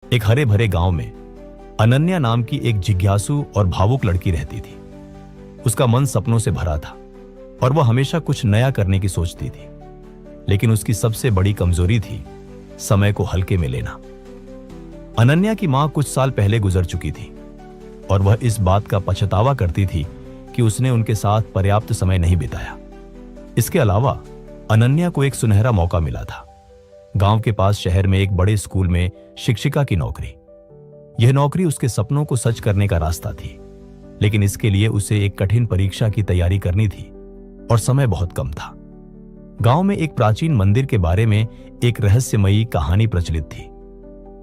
एक हरे भरे गांव में अनन्या नाम की एक जिज्ञासु और भावुक लड़की रहती थी। उसका मन सपनों से भरा था और वह हमेशा कुछ नया करने की सोचती थी, लेकिन उसकी सबसे बड़ी कमजोरी थी समय को हल्के में लेना। अनन्या की मां कुछ साल पहले गुजर चुकी थी और वह इस बात का पछतावा करती थी कि उसने उनके साथ पर्याप्त समय नहीं बिताया। इसके अलावा अनन्या को एक सुनहरा मौका मिला था। गांव के पास शहर में एक बड़े स्कूल में शिक्षिका की नौकरी। यह नौकरी उसके सपनों को सच करने का रास्ता थी, लेकिन इसके लिए उसे एक कठिन परीक्षा की तैयारी करनी थी और समय बहुत कम था। गांव में एक प्राचीन मंदिर के बारे में एक रहस्यमयी कहानी प्रचलित थी।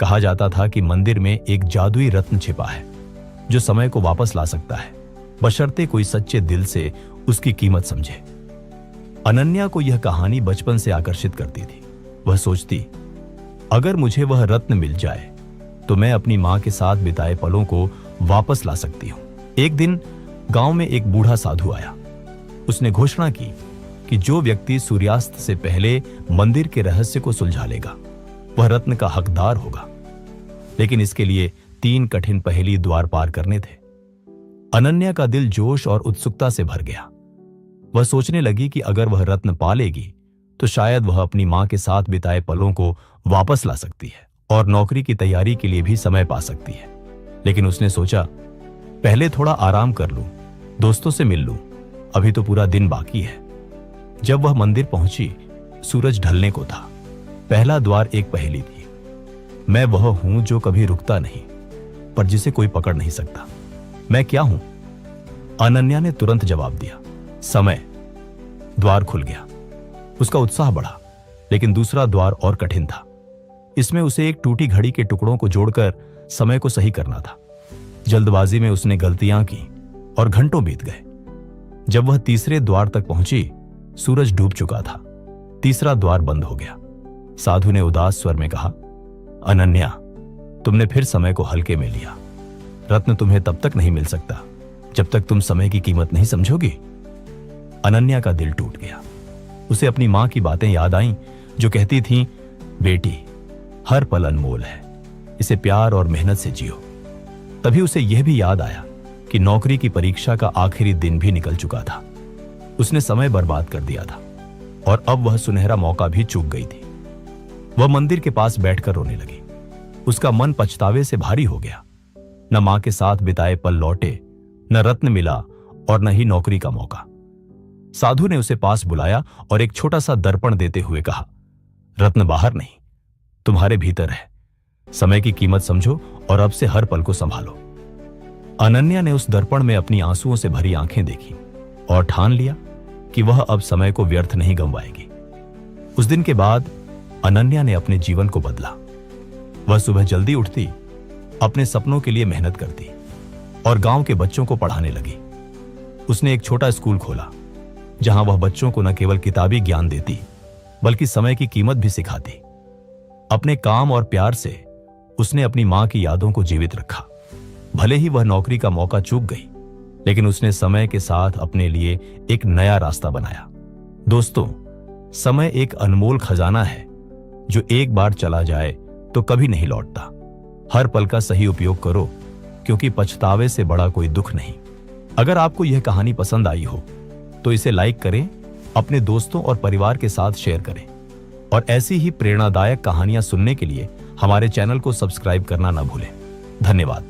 कहा जाता था कि मंदिर में एक जादुई रत्न छिपा है जो समय को वापस ला सकता है, बशर्ते कोई सच्चे दिल से उसकी कीमत समझे। अनन्या को यह कहानी बचपन से आकर्षित करती थी। वह सोचती, अगर मुझे वह रत्न मिल जाए तो मैं अपनी मां के साथ बिताए पलों को वापस ला सकती हूं। एक दिन गांव में एक बूढ़ा साधु आया। उसने घोषणा की कि जो व्यक्ति सूर्यास्त से पहले मंदिर के रहस्य को सुलझा लेगा वह रत्न का हकदार होगा, लेकिन इसके लिए 3 कठिन पहेली द्वार पार करने थे। अनन्या का दिल जोश और उत्सुकता से भर गया। वह सोचने लगी कि अगर वह रत्न पा लेगी तो शायद वह अपनी मां के साथ बिताए पलों को वापस ला सकती है और नौकरी की तैयारी के लिए भी समय पा सकती है। लेकिन उसने सोचा, पहले थोड़ा आराम कर लूं, दोस्तों से मिल लूं, अभी तो पूरा दिन बाकी है। जब वह मंदिर पहुंची, सूरज ढलने को था। पहला द्वार एक पहेली थी। मैं वह हूं जो कभी रुकता नहीं, पर जिसे कोई पकड़ नहीं सकता। मैं क्या हूं? अनन्या ने तुरंत जवाब दिया, समय। द्वार खुल गया। उसका उत्साह बढ़ा, लेकिन दूसरा द्वार और कठिन था। इसमें उसे एक टूटी घड़ी के टुकड़ों को जोड़कर समय को सही करना था। जल्दबाजी में उसने गलतियां की और घंटों बीत गए। जब वह तीसरे द्वार तक पहुंची, सूरज डूब चुका था। तीसरा द्वार बंद हो गया। साधु ने उदास स्वर में कहा, अनन्या, तुमने फिर समय को हल्के में लिया। रत्न तुम्हें तब तक नहीं मिल सकता जब तक तुम समय की कीमत नहीं समझोगी। अनन्या का दिल टूट गया। उसे अपनी मां की बातें याद आईं जो कहती थीं, बेटी, हर पल अनमोल है, इसे प्यार और मेहनत से जियो। तभी उसे यह भी याद आया कि नौकरी की परीक्षा का आखिरी दिन भी निकल चुका था। उसने समय बर्बाद कर दिया था और अब वह सुनहरा मौका भी चूक गई थी। वह मंदिर के पास बैठकर रोने लगी। उसका मन पछतावे से भारी हो गया। न मां के साथ बिताए पल लौटे, न रत्न मिला और न ही नौकरी का मौका। साधु ने उसे पास बुलाया और एक छोटा सा दर्पण देते हुए कहा, रत्न बाहर नहीं, तुम्हारे भीतर है। समय की कीमत समझो और अब से हर पल को संभालो। अनन्या ने उस दर्पण में अपनी आंसुओं से भरी आंखें देखी और ठान लिया कि वह अब समय को व्यर्थ नहीं गंवाएगी। उस दिन के बाद अनन्या ने अपने जीवन को बदला। वह सुबह जल्दी उठती, अपने सपनों के लिए मेहनत करती और गांव के बच्चों को पढ़ाने लगी। उसने एक छोटा स्कूल खोला जहां वह बच्चों को न केवल किताबी ज्ञान देती बल्कि समय की कीमत भी सिखाती। अपने काम और प्यार से उसने अपनी मां की यादों को जीवित रखा। भले ही वह नौकरी का मौका चूक गई, लेकिन उसने समय के साथ अपने लिए एक नया रास्ता बनाया। दोस्तों, समय एक अनमोल खजाना है जो एक बार चला जाए तो कभी नहीं लौटता। हर पल का सही उपयोग करो, क्योंकि पछतावे से बड़ा कोई दुख नहीं। अगर आपको यह कहानी पसंद आई हो तो इसे लाइक करें, अपने दोस्तों और परिवार के साथ शेयर करें और ऐसी ही प्रेरणादायक कहानियां सुनने के लिए हमारे चैनल को सब्सक्राइब करना ना भूलें। धन्यवाद।